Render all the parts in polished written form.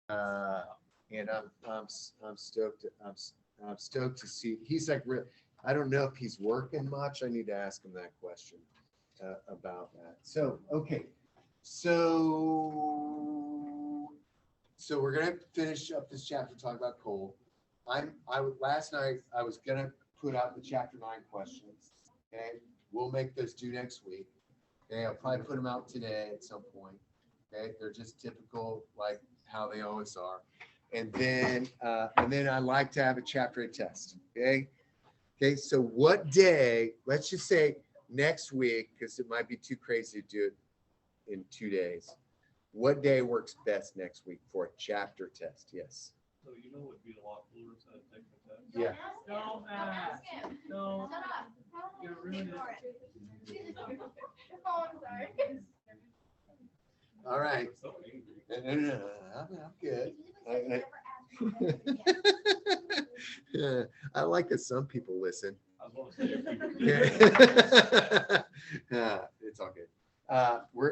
And I'm stoked. I'm stoked to see. He's like, I don't know if he's working much. I need to ask him that question about that. So okay, so we're gonna finish up this chapter talking about coal. Last night I was gonna put out the chapter 9 questions. Okay, we'll make those due next week. Okay, I'll probably put them out today at some point. Okay, they're just typical, like how they always are. And then I like to have a chapter 8 test. Okay. Okay. So what day? Let's just say next week, because it might be too crazy to do it in 2 days. What day works best next week for a chapter test? Yes. So you know what would be a lot cooler instead of taking the test? Yeah. Don't ask. No. You're ruining it. Oh, I'm sorry. All right. So angry. No. I'm good. I like that some people listen. I was going to say, It's all good.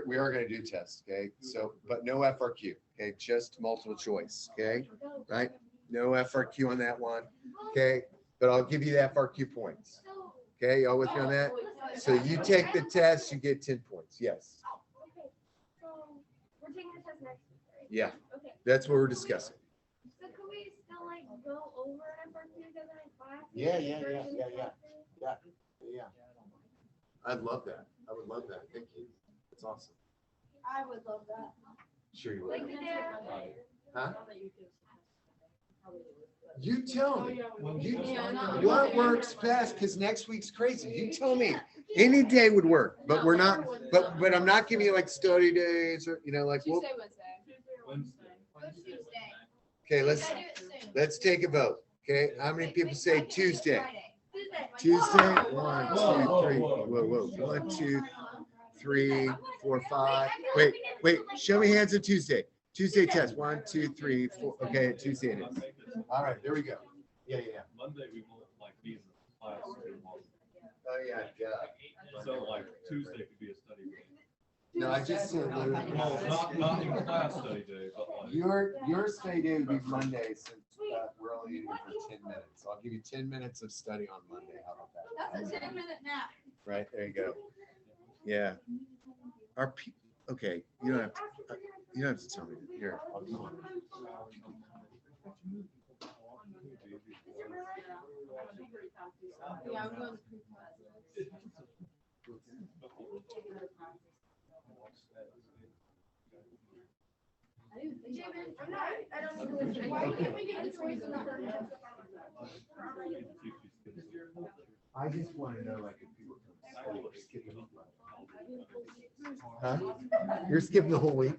We are going to do tests, okay? So, but no FRQ, okay? Just multiple choice, okay? Right? No FRQ on that one, okay? But I'll give you the FRQ points, okay? Y'all with me on that? So you take the test, you get 10 points. Yes. Okay, so we're taking the test next week, right? Yeah, Okay. that's what we're discussing. So could we still like go over FRQ together in class? Yeah. I'd love that. I would love that. Thank you. That's awesome. I would love that. Sure you would. Like the day after. Huh? You tell me. Yeah, What works best? Because next week's crazy. You tell me. Any day would work, but we're not. But I'm not giving you like study days or like. Well, Wednesday. okay, let's take a vote. Okay, how many people say Tuesday? Tuesday. 1, 2, 3. Whoa. 1, 2, 3, 4, 5. Wait. Show me hands on Tuesday. Tuesday test. 1, 2, 3, 4. Okay, Tuesday it is. All right, there we go. Yeah. Monday we won't like be in the class anymore. Oh yeah. So like Tuesday could be a study day. No, I just said literally. Well, not in class study day, but like. Your study day would be Monday since we're only in here for 10 minutes. So I'll give you 10 minutes of study on Monday. How about that? That's a 10-minute nap. Right, there you go. Yeah. Our people. Okay, you don't have to tell me. Here, I'll do one. Yeah, I'm going to I don't need to listen. Why can't we get a choice in that? I just want to know, like, if people come to school or skipping a month. Huh? You're skipping the whole week?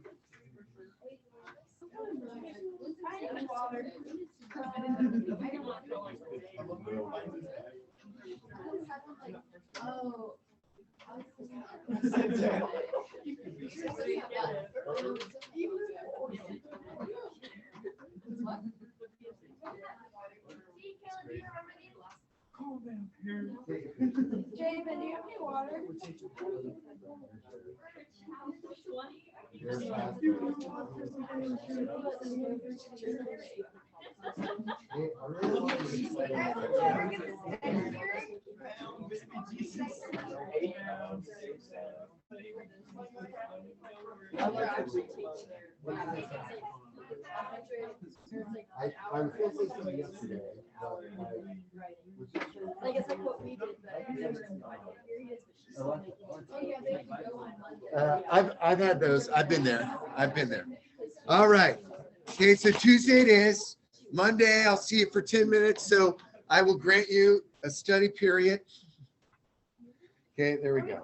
Oh. Jamin, do you have any water? I was going to say something yesterday. Like it's like what we did, I've had those. I've been there. All right. Okay, so Tuesday it is. Monday, I'll see you for 10 minutes. So I will grant you a study period. Okay, there we go.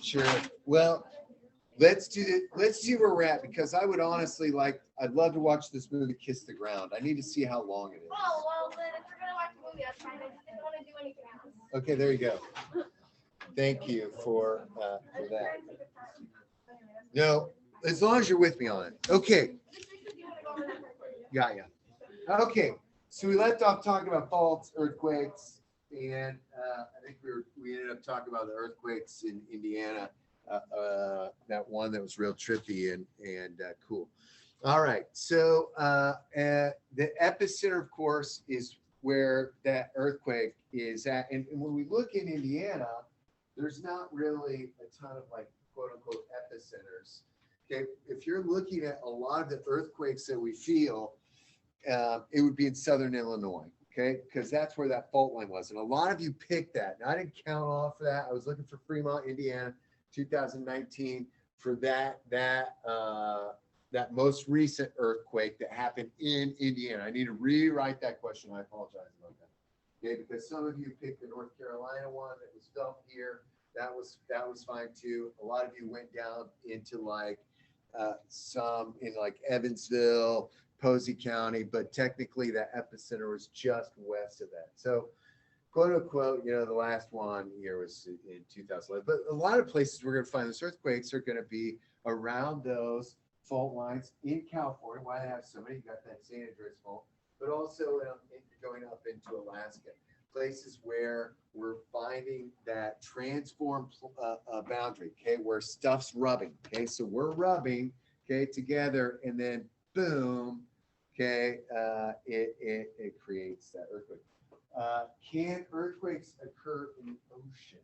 Sure. Well, let's see where we're at, because I would honestly I'd love to watch this movie Kiss the Ground. I need to see how long it is. Oh, well, then if we're going to watch a movie, that's fine. I just didn't want to do anything else. Okay, there you go. Thank you for that. No, as long as you're with me on it. Okay. Got ya. Okay, so we left off talking about faults, earthquakes, and I think we ended up talking about the earthquakes in Indiana. that one that was real trippy and cool. All right, so the epicenter, of course, is where that earthquake is at. And when we look in Indiana, there's not really a ton of like quote unquote epicenters. Okay, if you're looking at a lot of the earthquakes that we feel, it would be in southern Illinois. Okay, because that's where that fault line was. And a lot of you picked that. Now, I didn't count off that. I was looking for Fremont, Indiana, 2019 for that most recent earthquake that happened in Indiana. I need to rewrite that question. I apologize about that. Okay, because some of you picked the North Carolina one that was felt here. That was fine too. A lot of you went down into like some in like Evansville, Posey County, but technically the epicenter was just west of that. So quote unquote, you know, the last one here was in 2011, but a lot of places we're going to find those earthquakes are going to be around those fault lines in California. Why they have so many? You got that San Andreas fault, but also going up into Alaska, places where we're finding that transform boundary, okay, where stuff's rubbing, okay, so we're rubbing, okay, together, and then boom, okay, it creates that earthquake. Can earthquakes occur in the ocean?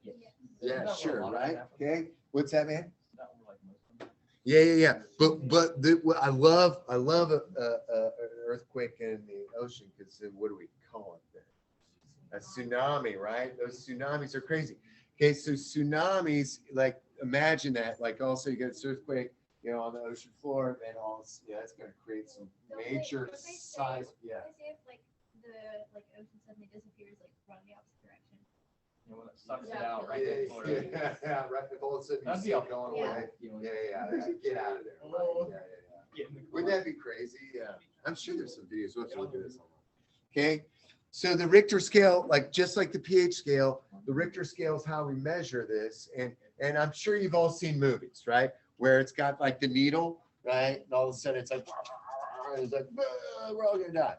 Yes. Yeah, sure, right? Okay, what's that, man? Not like most of them. Yeah. But I love an earthquake in the ocean because what do we call it then? A tsunami, right? Those tsunamis are crazy. Okay, so tsunamis, like imagine that, like also you get this earthquake, you know, on the ocean floor, and all, it's going to create some major size. Yeah. They say if like the ocean suddenly disappears, like run the opposite direction. You know, when it sucks it Yeah. out right in Florida. Yeah, right. If all of a sudden you That'd see be it going Yeah. away. You know, Yeah. Get out of there. Oh. Yeah. get in the Wouldn't car. that be crazy? Yeah. I'm sure there's some videos. We'll have to look at this. Okay. So the Richter scale, like just like the pH scale, the Richter scale is how we measure this. And I'm sure you've all seen movies, right? Where it's got like the needle, right? And all of a sudden it's like, we're all gonna die.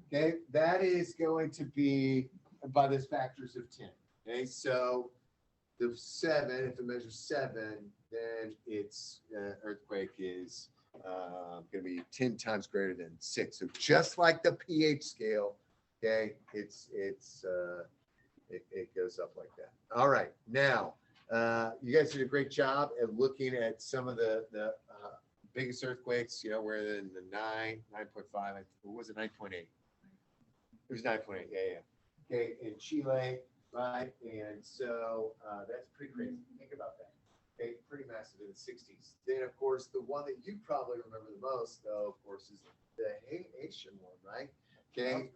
Okay. That is going to be by those factors of 10. Okay. So the 7, if it measures 7, then its earthquake is going to be 10 times greater than 6. So just like the pH scale, okay, it goes up like that. All right, now you guys did a great job at looking at some of the biggest earthquakes. You know, where in the 9.5, what was it, 9.8? It was 9.8. Yeah. Okay, in Chile. Right, and so that's pretty crazy. Think about that. Okay, pretty massive in the 60s. Then, of course, the one that you probably remember the most, though, of course, is the Haitian one, right? Okay,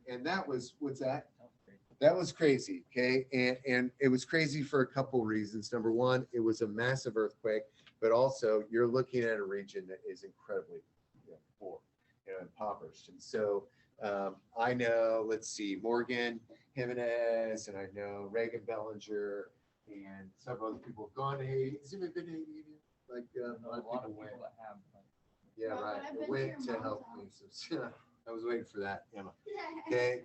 and that was, what's that? That was crazy. Okay, and it was crazy for a couple reasons. Number one, it was a massive earthquake, but also you're looking at a region that is incredibly poor, impoverished, and so I know. Let's see, Morgan Jimenez, and I know Reagan Bellinger, and several other people have gone to Haiti. Has anybody been to Haiti? Like A lot of people that have. yeah, No, right. but I've I been to went your to mom's help me. house. So I was waiting for that, Emma. Okay,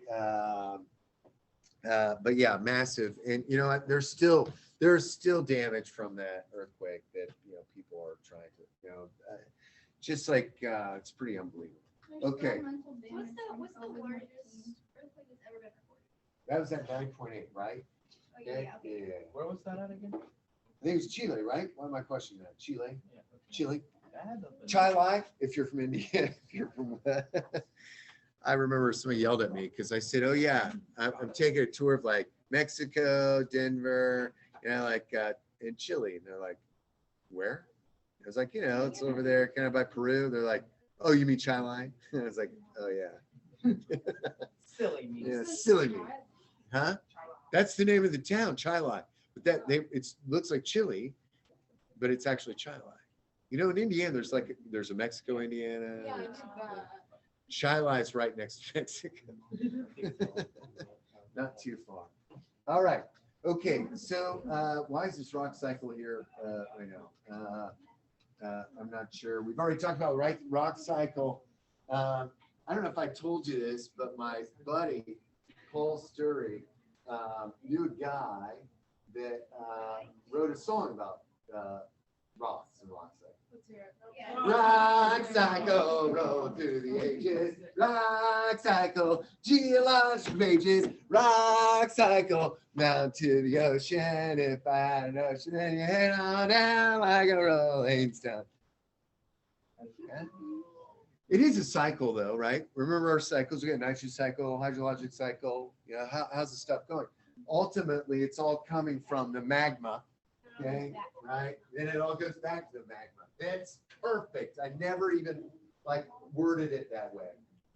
but yeah, massive, and you know what? There's still damage from that earthquake that people are trying to just like it's pretty unbelievable. Okay. What's the largest earthquake that's ever been recorded? That was at 9.8, right? Oh, yeah, Okay. okay. Yeah. Where was that at again? I think it was Chile, right? Why am I questioning that? Chile, Yeah. Chile. That had nothing- Chile, if you're from India, if you're from, I remember somebody yelled at me because I said, "Oh yeah, I'm taking a tour of like Mexico, Denver, in Chile," and they're like, "Where?" I was like, "It's over there, kind of by Peru." They're like, "Oh, you mean Chile?" I was like, "Oh yeah." Silly me. Yeah, silly me, huh? That's the name of the town, Chile. But it looks like Chile, but it's actually Chile. In Indiana, there's a Mexico, Indiana. Yeah, I know that. Chile is right next to Mexico. Not too far. All right. Okay. So why is this rock cycle here? I know. I'm not sure. We've already talked about rock cycle. I don't know if I told you this, but my buddy, Paul Sturry, knew a guy that wrote a song about rocks and rock cycle. Let's hear it. Yeah. Rock cycle, roll through the ages. Rock cycle, geological pages. Rock cycle, down to the ocean. If I had an ocean, then you head on down like a rolling stone. Okay. It is a cycle, though, right? Remember our cycles. We got nitrogen cycle, hydrologic cycle. You know, how's the stuff going? Ultimately, it's all coming from the magma. Okay, right? Then it all goes back to the magma. That's perfect. I never even like worded it that way.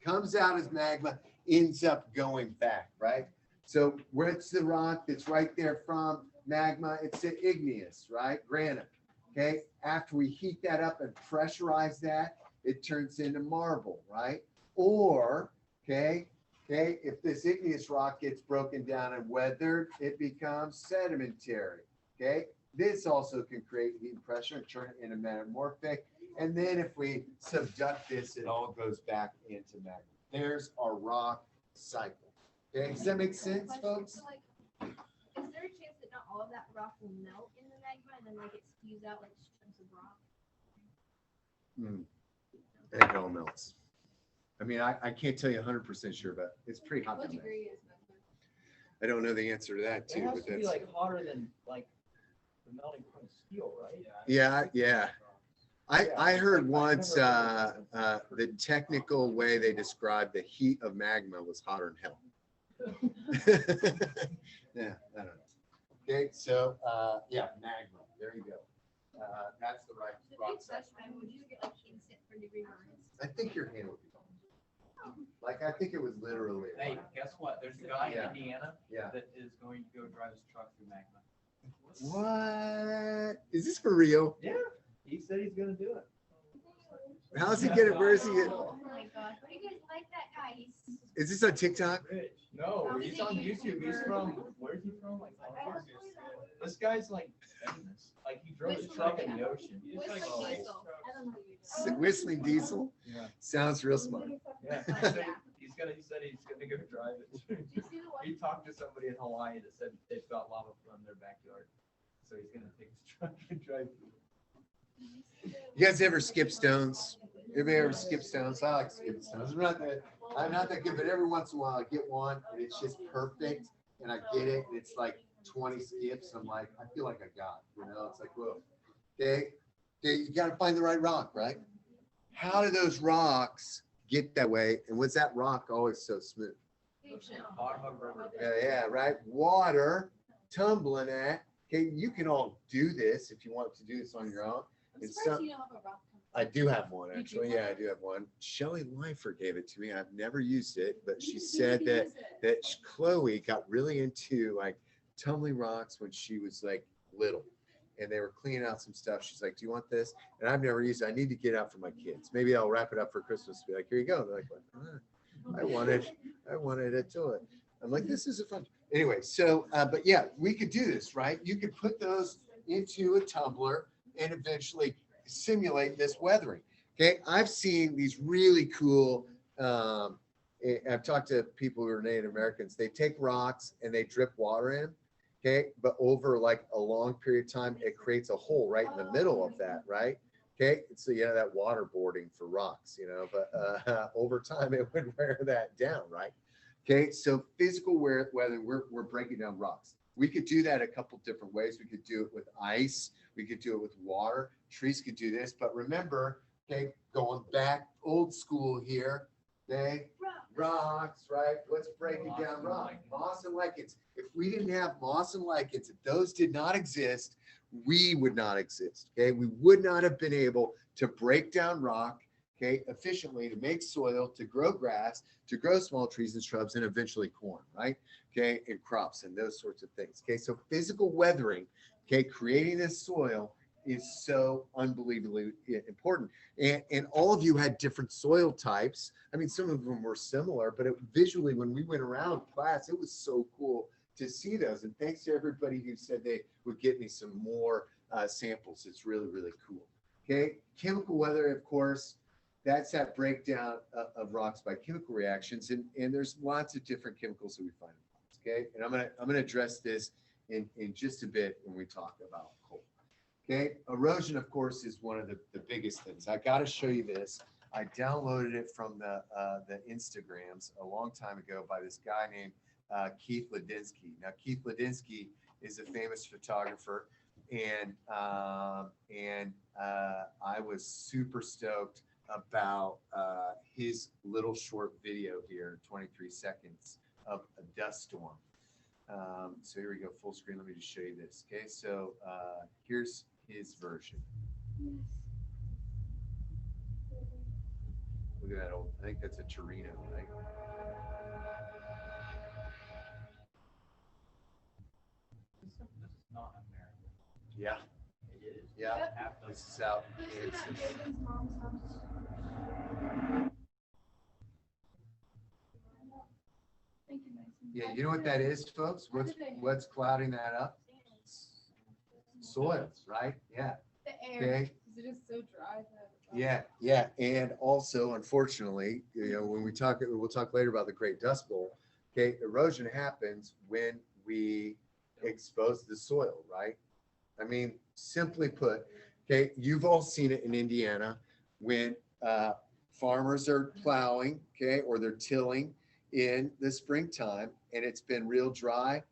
Comes out as magma, ends up going back, right? So where's the rock that's right there from magma? It's the igneous, right? Granite. Okay. After we heat that up and pressurize that, it turns into marble, right? Or, okay, if this igneous rock gets broken down and weathered, it becomes sedimentary. Okay. This also can create heat and pressure and turn it into metamorphic. And then if we subduct this, it all goes back into magma. There's our rock cycle. Okay, does that make sense, folks? So, like, is there a chance that not all of that rock will melt in the magma and then like it spews out like chunks of rock? It all melts. I mean, I can't tell you 100% sure, but it's pretty hot. What down there. degree is magma? I don't know the answer to that It too, has but to be that's like hotter than like the melting point of steel, right? yeah. I heard once the technical way they described the heat of magma was hotter than hell. Yeah, I don't know. Okay, so yeah, magma. There you go. That's the right So if rock you touch cycle. magma, would you get like instant per degree burns? I think your hand would be gone. Like I think it was literally. Hey, guess what? There's a guy Yeah. in Indiana Yeah. that is going to go drive his truck through magma. What? Is this for real? Yeah, he said he's gonna do it. How's he get it? Where is he get? Oh my gosh, what do you guys like that guy? He's Is this on TikTok? Rich. No, he's on YouTube. He's from, where's he from? Like, California. This guy's like famous. Like, he drove the truck in the ocean. Whistling Oh. Diesel. I don't know who you are. Whistling Diesel? Yeah. Sounds real smart. Yeah. He said he said he's gonna go drive it. Did you see the one? He talked to somebody in Hawaii that said they've got lava flow in their backyard. So he's gonna take his truck and drive. You guys ever skip stones? Anybody ever skip stones? I like skipping stones. I'm not that good, but every once in a while I get one and it's just perfect and I get it and it's like 20 skips. I'm like, I feel like I got, it's like, whoa. Okay, you got to find the right rock, right? How do those rocks get that way? And was that rock always so smooth? Bottom of river. Yeah, right. Water tumbling at. Okay, you can all do this if you want to do this on your own. I'm It's surprised some- you don't have a rock. I do have one You do actually. have Yeah, I do have one. Shelley Leifer gave it to me. I've never used it, but she said that Chloe got really into like tumbling rocks when she was like little, and they were cleaning out some stuff. She's like, "Do you want this?" And I've never used it. I need to get it out for my kids. Maybe I'll wrap it up for Christmas. Be like, "Here you go." They're like, I wanted a toy. I'm like, "This is a fun." Anyway, so but yeah, we could do this, right? You could put those into a tumbler and eventually simulate this weathering. Okay, I've seen these really cool. I've talked to people who are Native Americans. They take rocks and they drip water in. Okay, but over like a long period of time, it creates a hole right in the middle of that, right? Okay, so that waterboarding for rocks, but over time it would wear that down, right? Okay, so physical weather, we're breaking down rocks. We could do that a couple different ways. We could do it with ice. We could do it with water. Trees could do this, but remember, okay, going back old school here, okay, rocks, right? Let's break it down. Rock, moss and lichens. If we didn't have moss and lichens, if those did not exist, we would not exist. Okay, we would not have been able to break down rock, okay, efficiently to make soil, to grow grass, to grow small trees and shrubs, and eventually corn, right? Okay, and crops and those sorts of things. Okay, so physical weathering, okay, creating this soil is so unbelievably important. And all of you had different soil types. I mean, some of them were similar, but visually, when we went around class, it was so cool to see those. And thanks to everybody who said they would get me some more samples. It's really, really cool. Okay, chemical weather, of course, that's that breakdown of rocks by chemical reactions. And there's lots of different chemicals that we find in rocks. Okay, and I'm gonna address this in just a bit when we talk about coal. Okay, erosion, of course, is one of the biggest things. I got to show you this. I downloaded it from the Instagrams a long time ago by this guy named Keith Ladinsky. Now, Keith Ladinsky is a famous photographer, and I was super stoked about his little short video here, 23 seconds of a dust storm. So here we go, full screen. Let me just show you this. Okay, so here's his version. Look at that old, I think that's a Torino, right? This is not American. Yeah, It is. yeah. Half the- This is out. This is Kansas. at David's mom's house. Thank you, Mason. Yeah, you know what that is, folks? What's clouding that up? Soils, right? Yeah. The air. Okay. Because it is so dry that. Yeah, yeah, and also, unfortunately, when we'll talk later about the Great Dust Bowl. Okay, erosion happens when we expose the soil, right? I mean, simply put, okay, you've all seen it in Indiana when farmers are plowing, okay, or they're tilling in the springtime, and it's been real dry.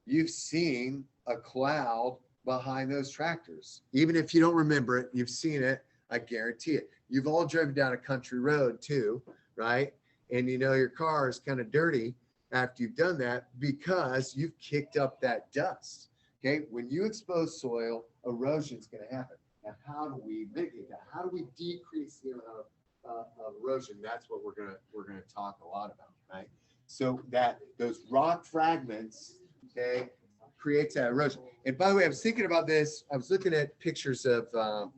You've seen a cloud behind those tractors, even if you don't remember it. You've seen it. I guarantee it. You've all driven down a country road too, right? And your car is kind of dirty after you've done that because you've kicked up that dust. Okay, when you expose soil, erosion is going to happen. Now, how do we mitigate that? How do we decrease the amount of erosion? That's what we're gonna talk a lot about, right? So that those rock fragments, okay, creates that erosion. And by the way, I was thinking about this. I was looking at pictures of the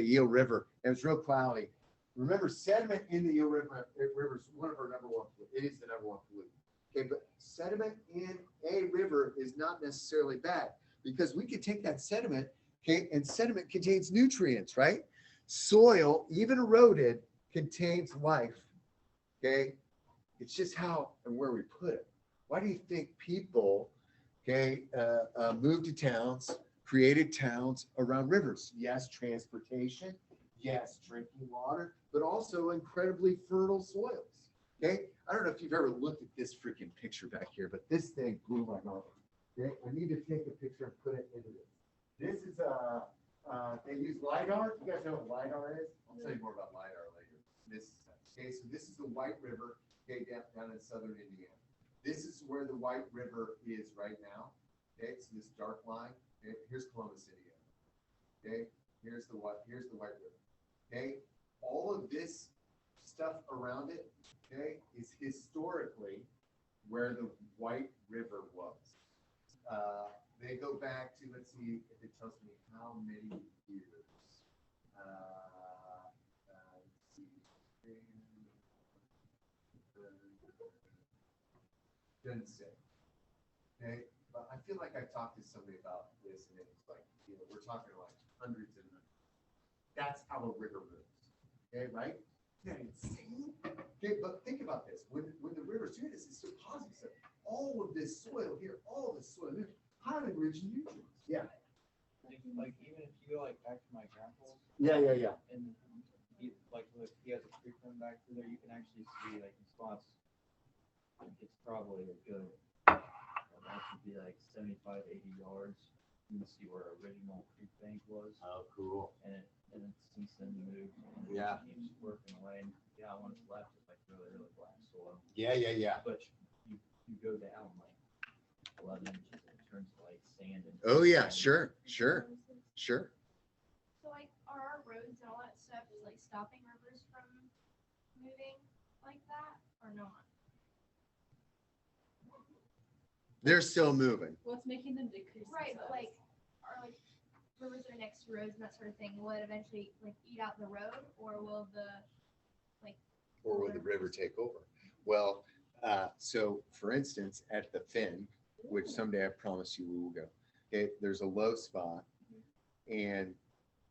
Eel River. It was real cloudy. Remember, sediment in the Eel River is one of our number one pollutants. It is the number one pollutant. Okay, but sediment in a river is not necessarily bad because we could take that sediment, okay, and sediment contains nutrients, right? Soil, even eroded, contains life, okay? It's just how and where we put it. Why do you think people, okay, moved to towns, created towns around rivers? Yes, transportation. Yes, drinking water, but also incredibly fertile soils. Okay, I don't know if you've ever looked at this freaking picture back here, but this thing blew my mind. Okay, I need to take a picture and put it into this. This is they use LiDAR. You guys know what LiDAR is? I'll tell you more about LiDAR later. So this is the White River, okay, down in southern Indiana. This is where the White River is right now. Okay, so this dark line. Okay, here's Columbus, Indiana. Okay, here's the White River. Okay, all of this stuff around it, okay, is historically where the White River was. They go back to, let's see if it tells me how many years. Let's see. Doesn't say. Okay, but I feel like I talked to somebody about this, and it was like, we're talking like hundreds and hundreds. That's how a river moves. Okay, right? Isn't that insane? Okay, but think about this. When the river's doing this, it's depositing stuff. All of this soil here, all of this soil here, highly rich in nutrients. Yeah. Like even if you go like back to my grandpa's. Yeah. And he, like if he has a creek run back through there, you can actually see like in spots. It's probably a good. That should be like 75, 80 yards. You can see where original creek bank was. Oh, cool. And it's since then moved. And Yeah. It keeps working away. And yeah, when it's left, it's like really black soil. Yeah. But you go down like 11 inches and it turns to like sand. And Oh yeah, sand. sure. So like, are our roads and all that stuff like stopping rivers from moving like that or not? They're still moving. What's making them decrease? Right, but like, are like rivers that are next to roads and that sort of thing, will it eventually like eat out the road, or will the Or will the river take over? Well, so for instance, at the Finn, which someday I promise you we will go, okay, there's a low spot, and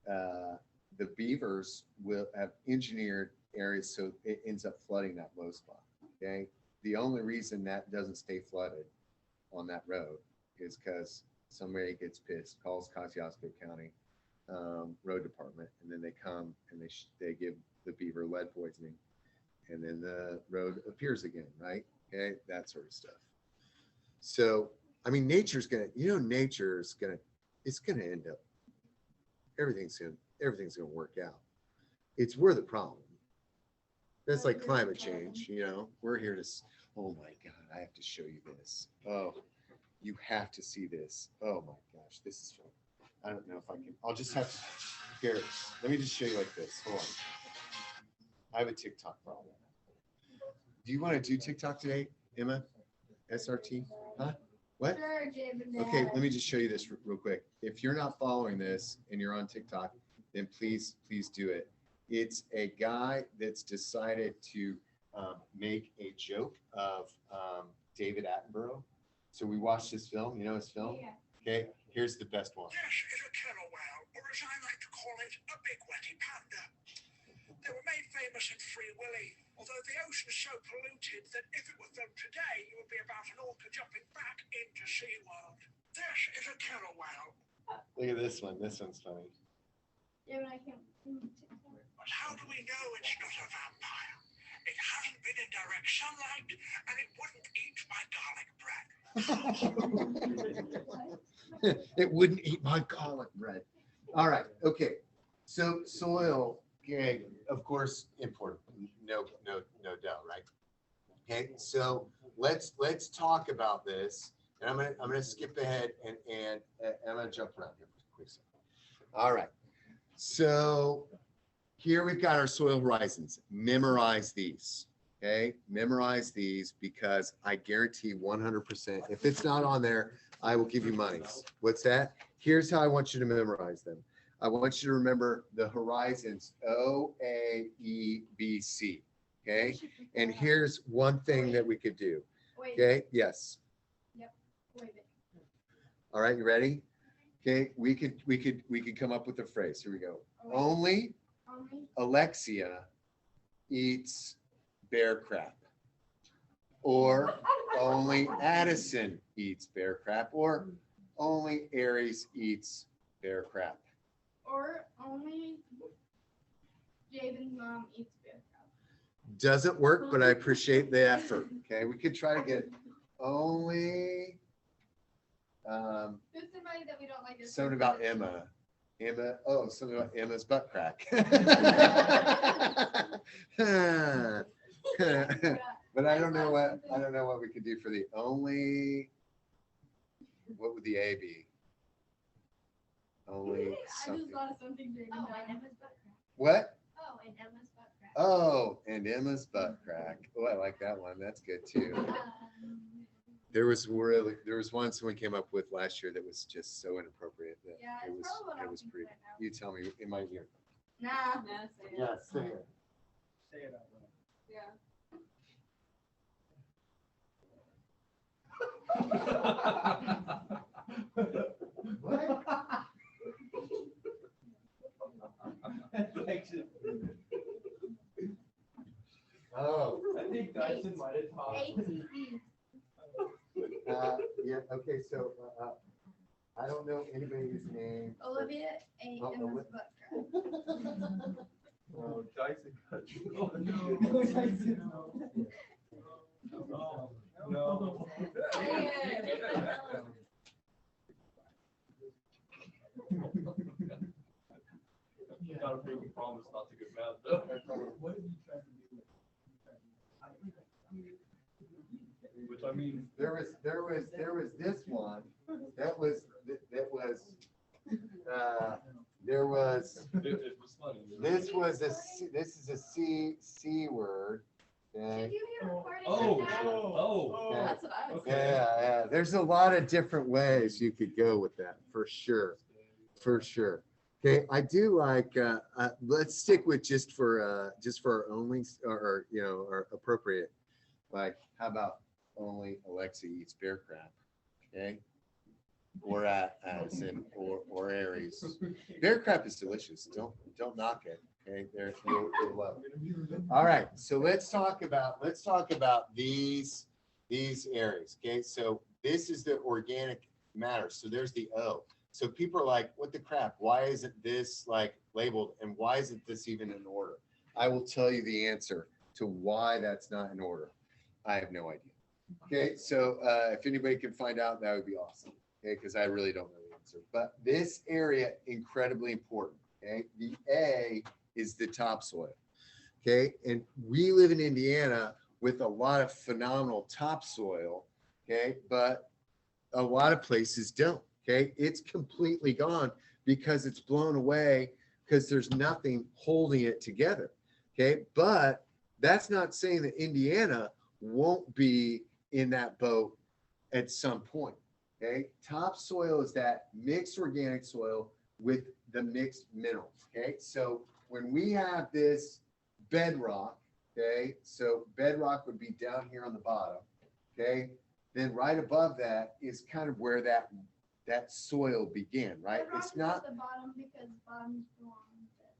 the beavers will have engineered areas so it ends up flooding that low spot. Okay, the only reason that doesn't stay flooded on that road is because somebody gets pissed, calls Kosciuszko County, road department, and then they come and they give the beaver lead poisoning, and then the road appears again, right? Okay, that sort of stuff. So, I mean, nature's gonna, it's gonna end up, everything's gonna work out. It's we're the problem. That's like climate change, we're here to, oh my God, I have to show you this. Oh, you have to see this. Oh my gosh, this is fun. I don't know if I can, I'll just have to, here, let me just show you like this. Hold on. I have a TikTok problem. Do you want to do TikTok today, Emma? SRT? Huh? What? Sure, Jim and Okay, Dad. let me just show you this real quick. If you're not following this and you're on TikTok, then please do it. It's a guy that's decided to make a joke of David Attenborough. So we watched this film, you know his film? Yeah. Okay, here's the best one. This is a killer whale, or as I like to call it, a big wetty panda. They were made famous in Free Willy, although the ocean's so polluted that if it were filmed today, it would be about an orca jumping back into SeaWorld. This is a killer whale. Look at this one. This one's funny. Yeah, but I can't. But how do we know it's not a vampire? It hasn't been in direct sunlight, and it wouldn't eat my garlic bread. It wouldn't eat my garlic bread. All right. Okay. So soil, okay, of course, important. No doubt, right? Okay. So let's talk about this, and I'm gonna skip ahead and I'm gonna jump around here for a quick second. All right. So here we've got our soil horizons. Memorize these. Okay, memorize these because I guarantee 100%. If it's not on there, I will give you monies. What's that? Here's how I want you to memorize them. I want you to remember the horizons O, A, E, B, C. Okay, and here's one thing that we could do. Wait, Okay, yes. wait a minute. All right, you ready? Okay, we could come up with a phrase. Here we go. Only Alexia eats bear crap, or only Addison eats bear crap, or only Aries eats bear crap. Or only Javen's mom eats bear crab. Doesn't work, but I appreciate the effort. Okay, we could try to get only Who's somebody that we don't like? something about Emma. Oh, something about Emma's butt crack. But I don't know what we could do for the only. What would the A be? Only I just something. thought of something Javen Oh, died. and Emma's butt crack. What? Oh, and Emma's butt crack. Oh, and Emma's butt crack. Oh, I like that one. That's good too. There was one someone came up with last year that was just so inappropriate that Yeah, it it's was probably what it I'm was thinking pretty. right now. You tell me in my ear. Nah. Yeah, say it. Say it out loud. Yeah. Oh, I think Dyson might have taught. ATE. yeah. Okay, so I don't know anybody's name. Olivia ate Oh, Emma's butt crack. Oh, Dyson got you. No. You gotta make a promise not to get mad though. Which I mean, There was this one that was there was it was funny. this is a C word. Okay. Did you hear recording Oh, right now? oh. Okay. That's what I was Okay. Yeah. There's a lot of different ways you could go with that for sure. Okay, I do like. Let's stick with just for our only or or appropriate. Like, how about only Alexa eats bear crap? Okay, or Addison or Aries. Bear crap is delicious. Don't knock it. Okay, you'll love it. All right, so let's talk about these areas. Okay, so this is the organic matter. So there's the O. So people are like, what the crap? Why isn't this like labeled? And why isn't this even in order? I will tell you the answer to why that's not in order. I have no idea. Okay, so if anybody can find out, that would be awesome. Okay, because I really don't know the answer. But this area, incredibly important. Okay, the A is the topsoil. Okay, and we live in Indiana with a lot of phenomenal topsoil. Okay, but a lot of places don't. Okay, it's completely gone because it's blown away because there's nothing holding it together. Okay, but that's not saying that Indiana won't be in that boat at some point. Okay, topsoil is that mixed organic soil with the mixed minerals. Okay, so when we have this bedrock, okay, so bedrock would be down here on the bottom. Okay, then right above that is kind of where that soil began, right? The rock It's is not, at the bottom because bottom's belong.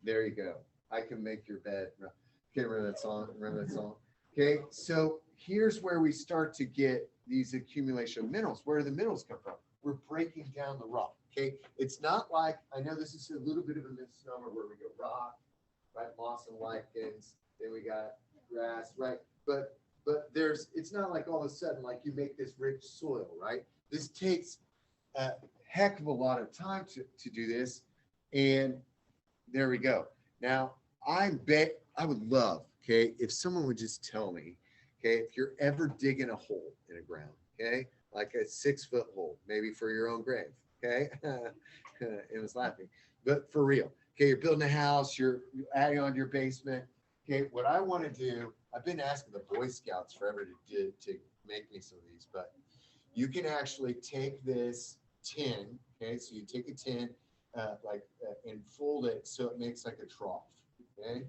there you go. I can make your bed. Okay, remember that song? Remember that song? Okay, so here's where we start to get these accumulation of minerals. Where do the minerals come from? We're breaking down the rock. Okay, it's not like, I know this is a little bit of a misnomer where we go rock, right? Moss and lichens, then we got grass, right? But there's, it's not like all of a sudden like you make this rich soil, right? This takes a heck of a lot of time to do this. And there we go. Now, I bet I would love, okay, if someone would just tell me, okay, if you're ever digging a hole in the ground, okay, like a 6-foot hole, maybe for your own grave, okay? It was laughing, but for real, okay, you're building a house, you're adding on to your basement, okay, what I want to do, I've been asking the Boy Scouts forever to make me some of these, but you can actually take this tin, okay, so you take a tin, and fold it so it makes like a trough, okay?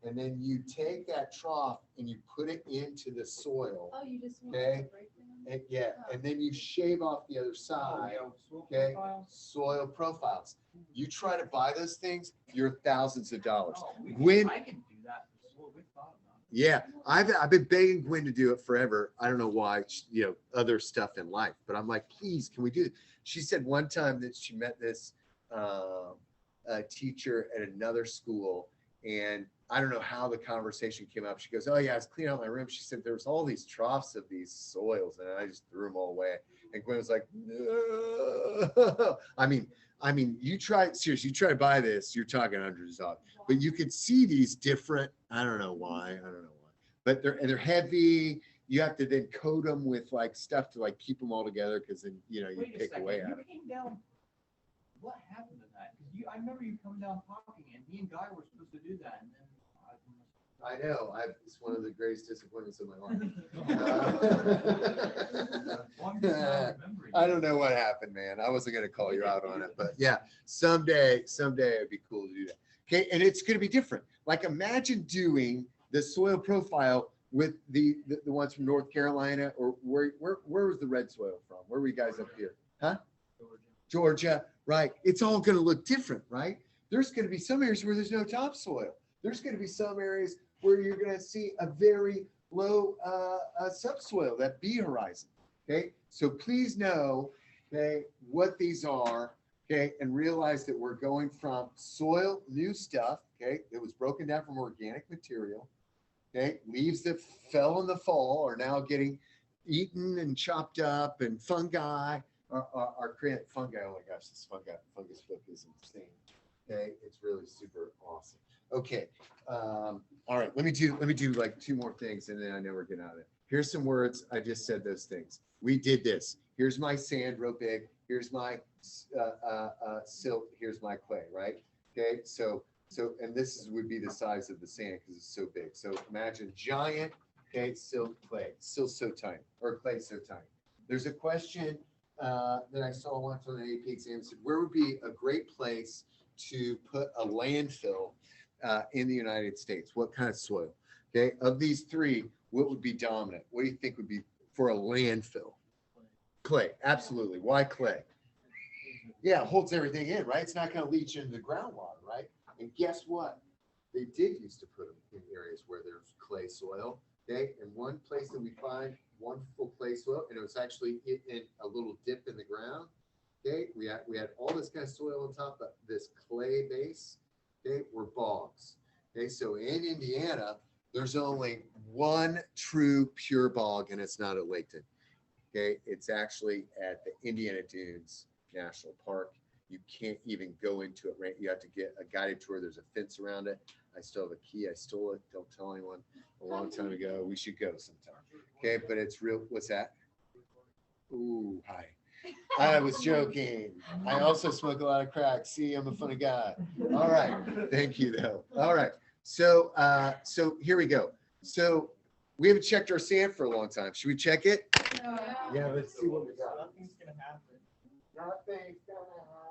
And then you take that trough and you put it into the soil, Oh, you just want Okay. to break them? and yeah, and then you shave off the other side, okay? Soil profiles. You try to buy those things, you're thousands of dollars. Gwen, I can do that for school. We thought about it. yeah, I've been begging Gwen to do it forever. I don't know why, other stuff in life, but I'm like, please, can we do it? She said one time that she met this teacher at another school, and I don't know how the conversation came up. She goes, oh yeah, I was cleaning out my room. She said, there's all these troughs of these soils, and I just threw them all away. And Gwen was like, no. I mean, you try to buy this, you're talking hundreds of dollars, but you could see these different, I don't know why, but they're heavy. You have to then coat them with like stuff to like keep them all together, because then, you Wait a pick second, away you at it. came down, what happened to that? Because I remember you coming down talking, and me and Guy were supposed to do that, and then I know, it's one of the greatest disappointments of my life. I'm just not remembering. I don't know what happened, man. I wasn't gonna call you out on it, but yeah, someday it'd be cool to do that. Okay, and it's gonna be different. Like imagine doing the soil profile with the ones from North Carolina, or where was the red soil from? Where were you guys up here? Huh? Georgia, right? It's all gonna look different, right? There's gonna be some areas where there's no topsoil. There's gonna be some areas where you're gonna see a very low subsoil, that B horizon. Okay, so please know, okay, what these are, okay, and realize that we're going from soil, new stuff, okay, it was broken down from organic material, okay, leaves that fell in the fall are now getting eaten and chopped up, and fungi are creating fungi. Oh my gosh, this fungus book is insane. Okay, it's really super awesome. Okay, all right, let me do like 2 more things, and then I know we're getting out of it. Here's some words. I just said those things. We did this. Here's my sand real big. Here's my silt. Here's my clay, right? Okay, so and this would be the size of the sand because it's so big. So imagine giant, okay, silt, clay, still so tiny, or clay so tiny. There's a question that I saw once on the AP exam. Said, where would be a great place to put a landfill in the United States? What kind of soil? Okay, of these 3, what would be dominant? What do you think would be for a landfill? Clay, absolutely. Why clay? Yeah, it holds everything in, right? It's not going to leach into the groundwater, right? And guess what? They did used to put them in areas where there's clay soil. Okay, and one place that we find wonderful clay soil, and it was actually in a little dip in the ground, Okay, we had all this kind of soil on top, but this clay base, okay, were bogs. Okay, so in Indiana, there's only one true pure bog, and it's not at Laketon. Okay, it's actually at the Indiana Dunes National Park. You can't even go into it, right? You have to get a guided tour. There's a fence around it. I still have a key. I stole it. Don't tell anyone. A long time ago. We should go sometime. Okay, but it's real. What's that? Ooh, hi. I was joking. I also smoke a lot of crack. See, I'm a funny guy. All right. Thank you, though. All right. So, so here we go. So we haven't checked our sand for a long time. Should we check it? Yeah, let's see what we got. Nothing's gonna happen. Nothing's gonna happen.